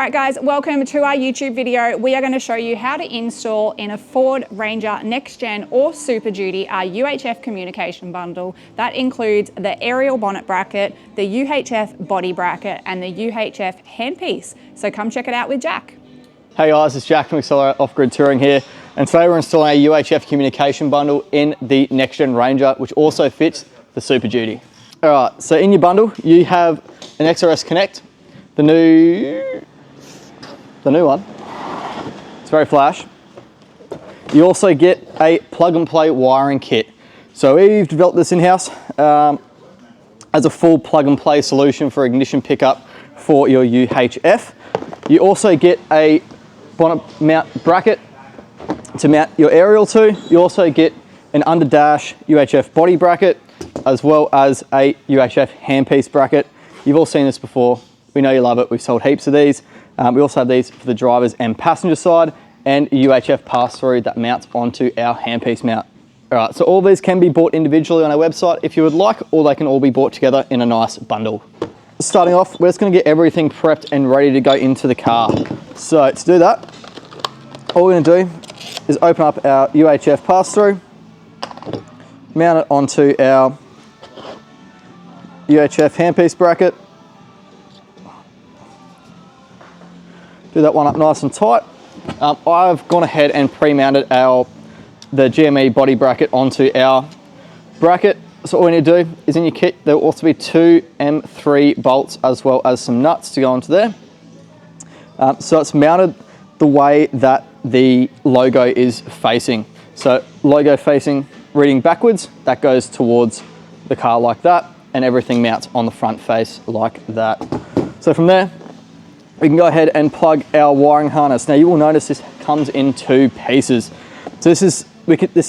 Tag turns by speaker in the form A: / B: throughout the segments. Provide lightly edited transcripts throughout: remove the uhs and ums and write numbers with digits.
A: Alright guys, welcome to our YouTube video. We are going to show you how to install in a Ford Ranger Next Gen or Super Duty our UHF communication bundle. That includes the aerial bonnet bracket, the UHF body bracket and the UHF handpiece. So come check it out with Jack.
B: Hey guys, it's Jack from Accelerate Off-Grid Touring here, and today we're installing a UHF communication bundle in the Next Gen Ranger, which also fits the Super Duty. Alright, so in your bundle you have an XRS Connect, the new one. It's very flash. You also get a plug and play wiring kit. So we've developed this in-house as a full plug and play solution for ignition pickup for your UHF. You also get a bonnet mount bracket to mount your aerial to. You also get an under dash UHF body bracket as well as a UHF handpiece bracket. You've all seen this before. We know you love it. We've sold heaps of these. We also have these for the driver's and passenger side, and a UHF pass-through that mounts onto our handpiece mount. All right, so all these can be bought individually on our website if you would like, or they can all be bought together in a nice bundle. Starting off, we're just going to get everything prepped and ready to go into the car. So to do that, all we're going to do is open up our UHF pass-through, mount it onto our UHF handpiece bracket. Do that one up nice and tight. I've gone ahead and pre-mounted the GME body bracket onto our bracket. So all you need to do is in your kit, there will also be two M3 bolts as well as some nuts to go onto there. So it's mounted the way that the logo is facing. So logo facing, reading backwards, that goes towards the car like that, and everything mounts on the front face like that. So from there, we can go ahead and plug our wiring harness. Now you will notice this comes in two pieces. So this is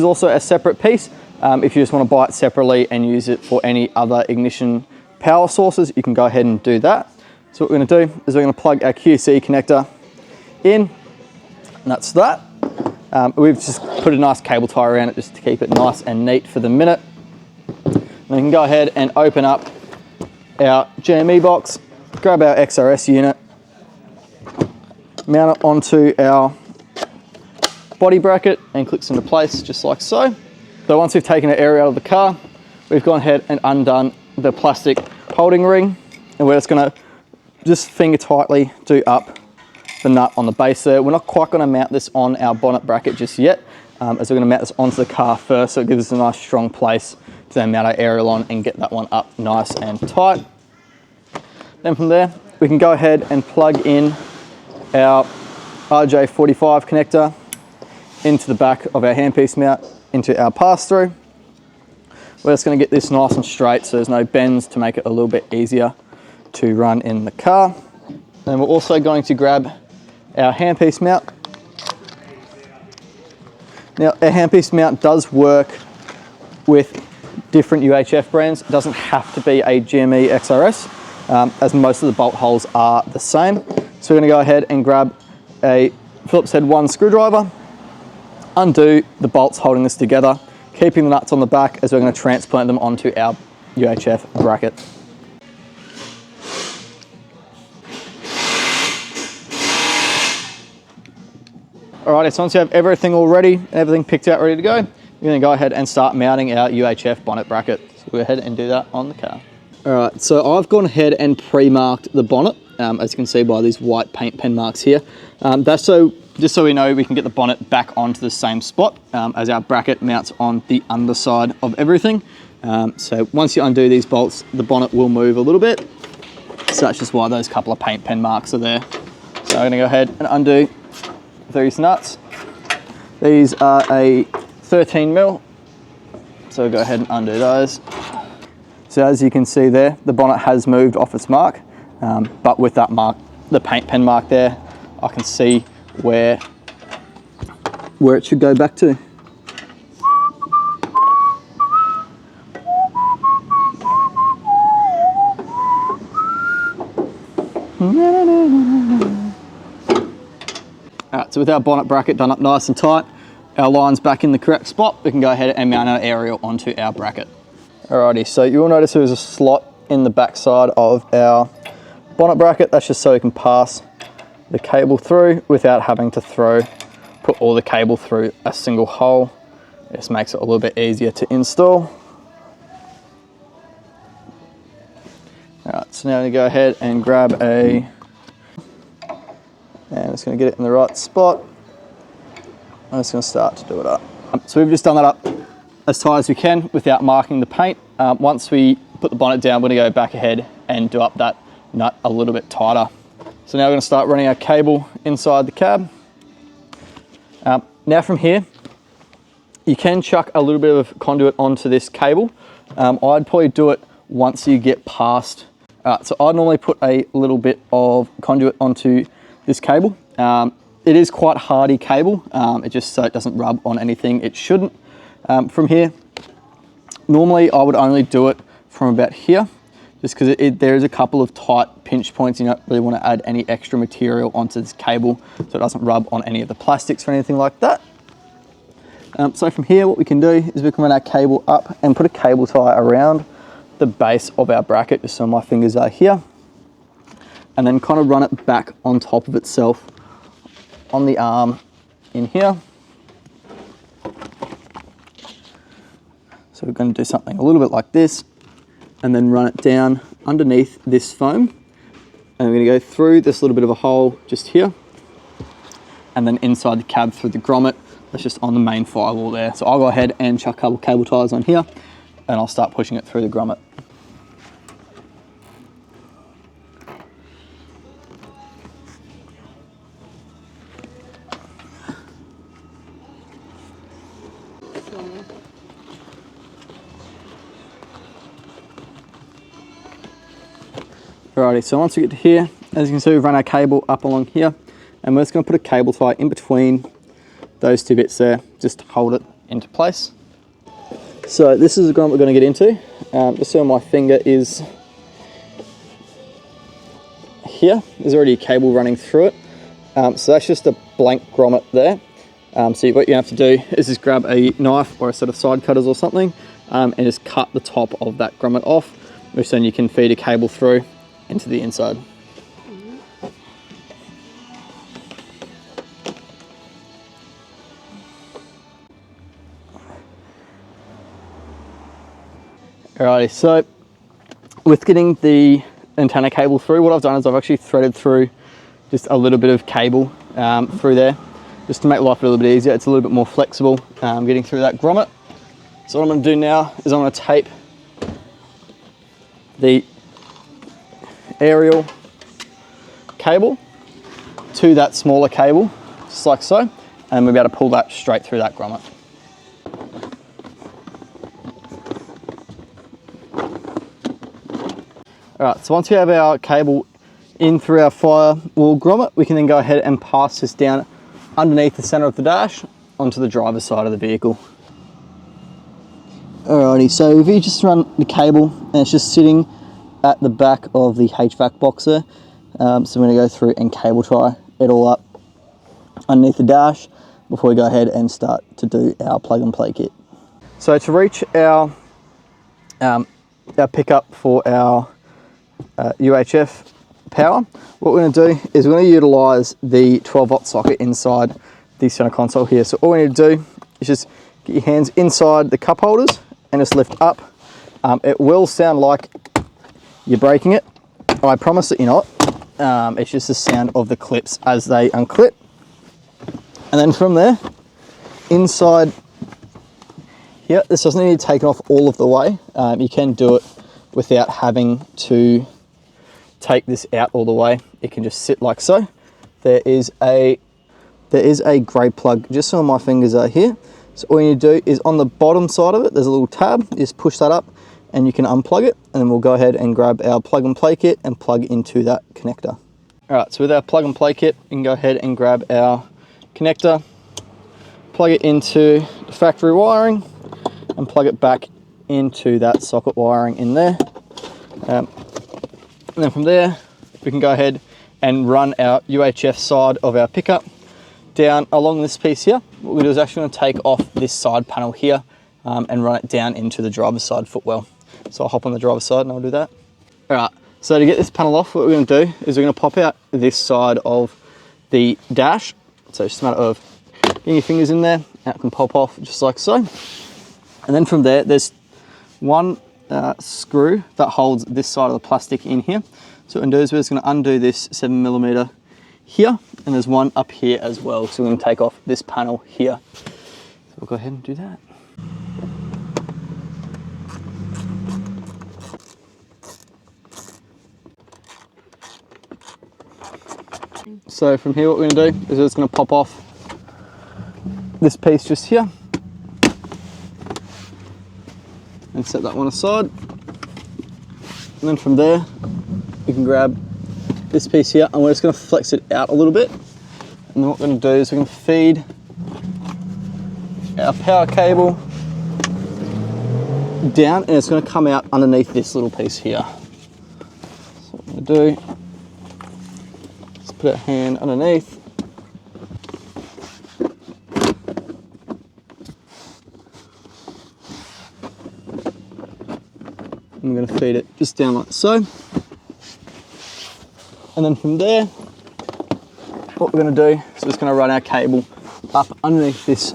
B: also a separate piece. If you just want to buy it separately and use it for any other ignition power sources, you can go ahead and do that. So what we're going to do is we're going to plug our QC connector in, and that's that. We've just put a nice cable tie around it just to keep it nice and neat for the minute. And we can go ahead and open up our GME box, grab our XRS unit, mount it onto our body bracket and clicks into place just like so. So once we've taken our area out of the car, we've gone ahead and undone the plastic holding ring, and we're just going to just finger tightly do up the nut on the base there. We're not quite going to mount this on our bonnet bracket just yet, as we're going to mount this onto the car first, so it gives us a nice strong place to then mount our aerial on and get that one up nice and tight. Then from there, we can go ahead and plug in our RJ45 connector into the back of our handpiece mount into our pass-through. We're just going to get this nice and straight so there's no bends to make it a little bit easier to run in the car. Then we're also going to grab our handpiece mount. Now our handpiece mount does work with different UHF brands. It doesn't have to be a GME XRS, as most of the bolt holes are the same. So we're going to go ahead and grab a Phillips head 1 screwdriver, undo the bolts holding this together, keeping the nuts on the back as we're going to transplant them onto our UHF bracket. Alrighty, so once you have everything all ready and everything picked out, ready to go, you're going to go ahead and start mounting our UHF bonnet bracket. So go ahead and do that on the car. Alright, so I've gone ahead and pre-marked the bonnet, as you can see by these white paint pen marks here. That's just so we know we can get the bonnet back onto the same spot as our bracket mounts on the underside of everything. So once you undo these bolts, the bonnet will move a little bit. So that's just why those couple of paint pen marks are there. So I'm going to go ahead and undo these nuts. These are a 13mm, so we'll go ahead and undo those. So as you can see there, the bonnet has moved off its mark, but with that mark, the paint pen mark there, I can see where it should go back to. Alright, so with our bonnet bracket done up nice and tight, our line's back in the correct spot, we can go ahead and mount our aerial onto our bracket. Alrighty, so you'll notice there's a slot in the back side of our bonnet bracket. That's just so we can pass the cable through without having to put all the cable through a single hole. It just makes it a little bit easier to install. Alright, so now I'm going to go ahead and grab and I'm just going to get it in the right spot. I'm just going to start to do it up. So we've just done that up as tight as we can without marking the paint. Once we put the bonnet down, we're going to go back ahead and do up that nut a little bit tighter. So now we're going to start running our cable inside the cab. Now from here, you can chuck a little bit of conduit onto this cable. I'd probably do it once you get past. So I normally put a little bit of conduit onto this cable. It is quite hardy cable, it just so it doesn't rub on anything it shouldn't. From here, normally I would only do it from about here, just because there is a couple of tight pinch points. You don't really want to add any extra material onto this cable so it doesn't rub on any of the plastics or anything like that. So from here, what we can do is we can run our cable up and put a cable tie around the base of our bracket, just so my fingers are here, and then kind of run it back on top of itself on the arm in here. So we're going to do something a little bit like this, and then run it down underneath this foam, and we're going to go through this little bit of a hole just here, and then inside the cab through the grommet that's just on the main firewall there. So I'll go ahead and chuck a couple cable ties on here, and I'll start pushing it through the grommet. Alrighty, so once we get to here, as you can see, we've run our cable up along here, and we're just going to put a cable tie in between those two bits there, just to hold it into place. So this is the grommet we're going to get into. Just so my finger is here, there's already a cable running through it. So that's just a blank grommet there. So what you have to do is just grab a knife or a set of side cutters or something, and just cut the top of that grommet off, which then you can feed a cable through into the inside. Alrighty, so with getting the antenna cable through, what I've done is I've actually threaded through just a little bit of cable through there, just to make life a little bit easier. It's a little bit more flexible getting through that grommet. So what I'm going to do now is I'm going to tape the aerial cable to that smaller cable, just like so, and we'll be able to pull that straight through that grommet. Alright, so once we have our cable in through our firewall grommet, we can then go ahead and pass this down underneath the center of the dash onto the driver's side of the vehicle. Alrighty, so if you just run the cable and it's just sitting at the back of the HVAC box there, so we're going to go through and cable tie it all up underneath the dash before we go ahead and start to do our plug and play kit. So to reach our pickup for our UHF power, what we're going to do is we're going to utilize the 12-volt socket inside the center console here. So all we need to do is just get your hands inside the cup holders and just lift up. It will sound like you're breaking it. I promise that you're not. It's just the sound of the clips as they unclip. And then from there, inside here, this doesn't need to take it off all of the way. You can do it without having to take this out all the way. It can just sit like so. There is a grey plug just so my fingers are here. So all you need to do is on the bottom side of it, there's a little tab. You just push that up and you can unplug it, and then we'll go ahead and grab our plug and play kit and plug into that connector. All right, so with our plug and play kit, we can go ahead and grab our connector, plug it into the factory wiring, and plug it back into that socket wiring in there. And then from there, we can go ahead and run our UHF side of our pickup down along this piece here. What we're going to do is actually going to take off this side panel here and run it down into the driver's side footwell. So I'll hop on the driver's side and I'll do that. All right, so to get this panel off, what we're going to do is we're going to pop out this side of the dash. So it's just a matter of getting your fingers in there, and it can pop off just like so. And then from there, there's one screw that holds this side of the plastic in here. So what we're going to do is we're just going to undo this 7mm here, and there's one up here as well. So we're going to take off this panel here. So we'll go ahead and do that. So from here, what we're going to do is we're just going to pop off this piece just here and set that one aside. And then from there, you can grab this piece here, and we're just going to flex it out a little bit. And then what we're going to do is we're going to feed our power cable down, and it's going to come out underneath this little piece here. So what we're going to do, just put our hand underneath. I'm going to feed it just down like so. And then from there, what we're going to do is just going to run our cable up underneath this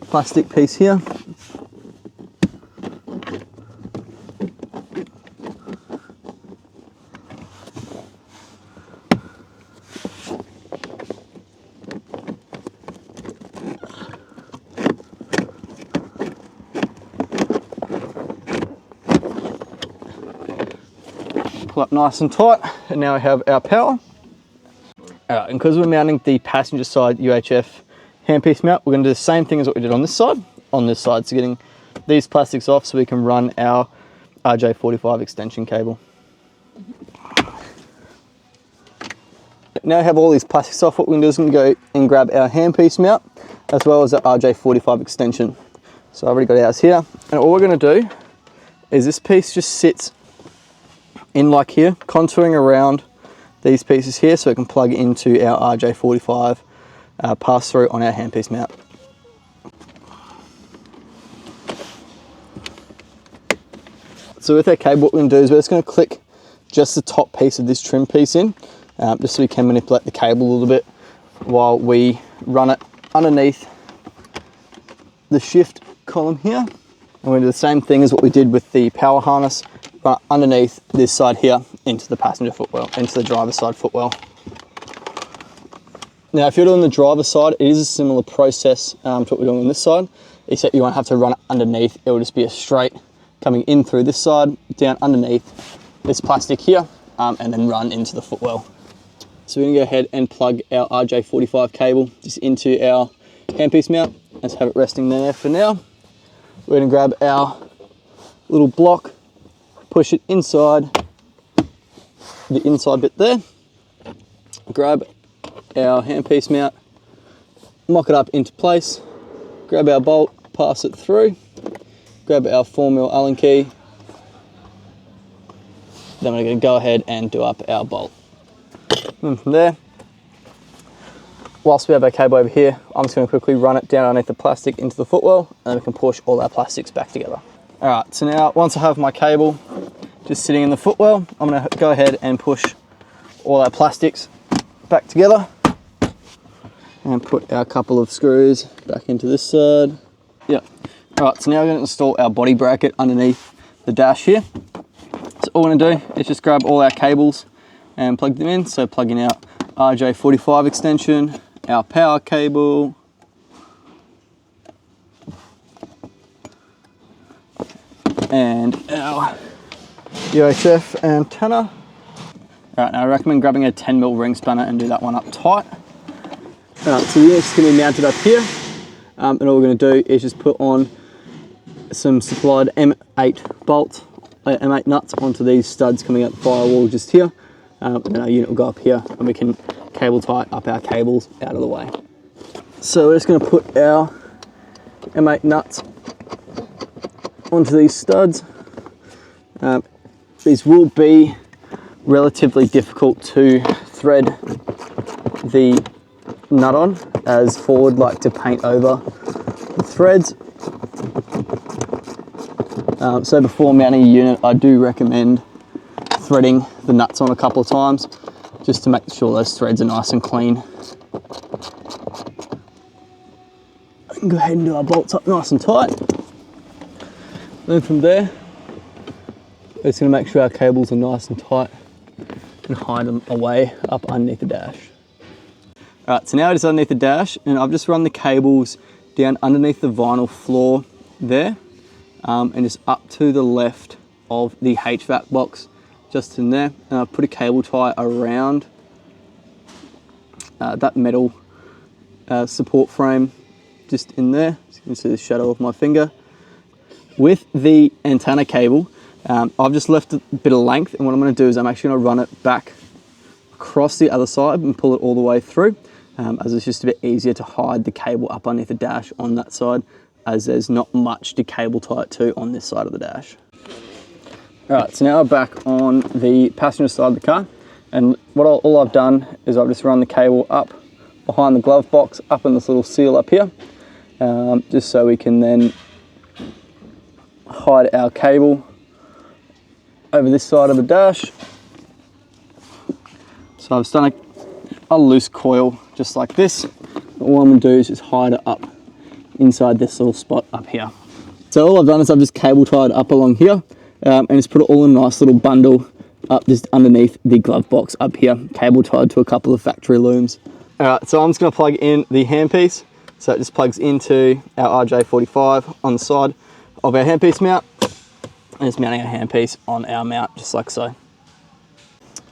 B: plastic piece here. Pull up nice and tight, and now we have our power. Alright, and because we're mounting the passenger side UHF handpiece mount, we're going to do the same thing as what we did on this side. So getting these plastics off so we can run our RJ45 extension cable. Now we have all these plastics off, what we're going to do is we're going to go and grab our handpiece mount as well as our RJ45 extension. So I've already got ours here, and all we're going to do is this piece just sits in like here, contouring around these pieces here so it can plug into our RJ45 pass through on our handpiece mount. So with our cable, what we're going to do is we're just going to click just the top piece of this trim piece in, just so we can manipulate the cable a little bit while we run it underneath the shift column here. And we're going to do the same thing as what we did with the power harness, run it underneath this side here into the passenger footwell, into the driver's side footwell. Now if you're doing the driver's side, it is a similar process to what we're doing on this side, except you won't have to run it underneath. It will just be a straight coming in through this side, down underneath this plastic here, and then run into the footwell. So we're going to go ahead and plug our RJ45 cable just into our handpiece mount. Let's have it resting there for now. We're going to grab our little block, push it inside the inside bit there, grab our handpiece mount, mock it up into place, grab our bolt, pass it through, grab our 4mm Allen key, then we're going to go ahead and do up our bolt. And from there, whilst we have our cable over here, I'm just going to quickly run it down underneath the plastic into the footwell, and then we can push all our plastics back together. Alright, so now once I have my cable just sitting in the footwell, I'm going to go ahead and push all our plastics back together and put our couple of screws back into this side. Yep. Alright, so now we're going to install our body bracket underneath the dash here. So all we're going to do is just grab all our cables and plug them in. So plug in our RJ45 extension, our power cable, and our UHF antenna. Alright, now I recommend grabbing a 10mm ring spanner and do that one up tight. Alright, so the unit's going to be mounted up here, and all we're going to do is just put on some supplied M8 bolts, M8 nuts onto these studs coming out the firewall just here, and then our unit will go up here and we can cable tie up our cables out of the way. So we're just going to put our M8 nuts onto these studs. These will be relatively difficult to thread the nut on, as Ford like to paint over the threads. So before mounting a unit, I do recommend threading the nuts on a couple of times just to make sure those threads are nice and clean. Go ahead and do our bolts up nice and tight. Then from there, we're just going to make sure our cables are nice and tight and hide them away up underneath the dash. Alright, so now it is underneath the dash, and I've just run the cables down underneath the vinyl floor there, and just up to the left of the HVAC box, just in there. And I've put a cable tie around that metal support frame just in there. So you can see the shadow of my finger. With the antenna cable, I've just left a bit of length, and what I'm going to do is I'm actually going to run it back across the other side and pull it all the way through, as it's just a bit easier to hide the cable up underneath the dash on that side, as there's not much to cable tie it to on this side of the dash. Alright, so now I'm back on the passenger side of the car, and all I've done is I've just run the cable up behind the glove box, up in this little seal up here, just so we can then hide our cable over this side of the dash. So I've just done a loose coil just like this. All I'm going to do is just hide it up inside this little spot up here. So all I've done is I've just cable tied up along here, and just put it all in a nice little bundle up just underneath the glove box up here, cable tied to a couple of factory looms. Alright, so I'm just going to plug in the handpiece. So it just plugs into our RJ45 on the side of our handpiece mount, and just mounting our handpiece on our mount just like so.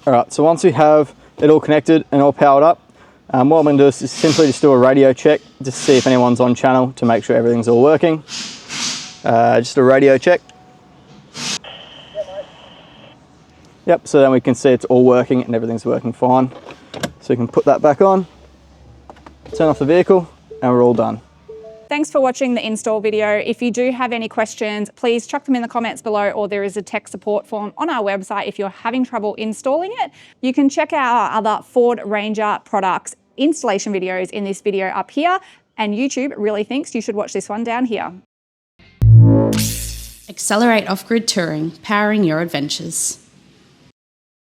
B: Alright, so once we have it all connected and all powered up, what I'm going to do is just simply do a radio check, just to see if anyone's on channel, to make sure everything's all working. Just a radio check. Yep, so then we can see it's all working and everything's working fine. So we can put that back on, turn off the vehicle, and we're all done.
A: Thanks for watching the install video. If you do have any questions, please chuck them in the comments below, or there is a tech support form on our website if you're having trouble installing it. You can check out our other Ford Ranger products installation videos in this video up here, and YouTube really thinks you should watch this one down here.
C: Accelerate off-grid touring, powering your adventures.